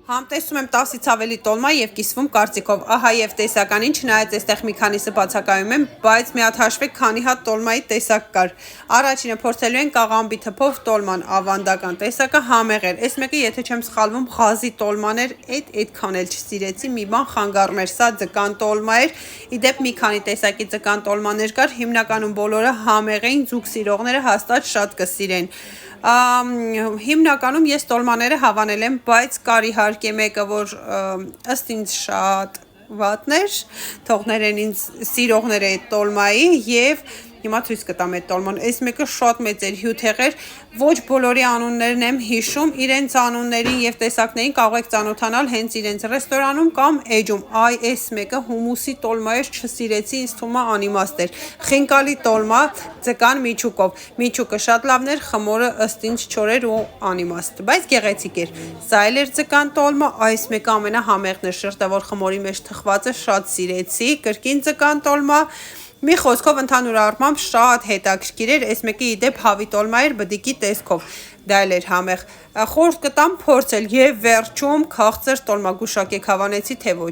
Համտեսում եմ 10-ից ավելի տոլմա եւ կիսվում կարծիքով, ահա եւ տեսականին, չնայած այստեղ մի քանիսը բացակայում եմ, բայց մի հատ հաշվեք քանի հատ տոլմայի տեսակ կար։ Առաջինը փորձելու ենք աղամբի թփով տոլման, ավանդական տեսակը համեղ էր։ Այս մեկը, եթե չեմ սխալվում, ղազի տոլման էր, այդքան էլ չսիրեցի, մի բան խանգարում էր, սա ձկան տոլմա էր։ Իդեպ մի քանի տեսակի ձկան տոլմաներ կար, հիմնականում բոլորը համեղ էին, ձուկ սիրողները հաստատ շատ կսիրեն։ Հիմնականում ես տոլմաները հավանել եմ, բայց կար իհարկե մեկը, որ ըստ ինձ շատ վատներ, թողներ են ինձ սիրողները այդ տոլմայի եւ հիմա ցույց կտամ այդ տոլման։ Այս մեկը շատ մեծ էր, հյութեղ էր, ոչ բոլորի անուններն եմ հիշում, իրենց անուններին եւ տեսակներին կարող եք ծանոթանալ հենց իրենց ռեստորանում կամ էջում։ Այ այս մեկը հումուսի տոլմա էր, չսիրեցի, ինձ թվում է անիմաստ էր։ Խինկալի տոլմա, ձկան միջուկով։ Միջուկը շատ լավն էր, խմորը ըստ ինձ չոր էր ու անիմաստ, բայց գեղեցիկ էր։ Սա էլ էր ձկան տոլմա, այս մեկը ամենահամեղն էր, շերտավոր խմորի մեջ թխվածը շատ սիրեցի, կրկին ձկան տոլմա։ Մի խոսքով ընդհանուր առմամբ շատ հետաքրքիր էր, այս մեկը իդեպ հավի տոլմա էր բդիկի տեսքով, դա էլ էր համեղ։ Խորհուրդ կտամ փորձել եւ վերջում քաղցր տոլմա գուշակեք հավանեցի թե ոչ։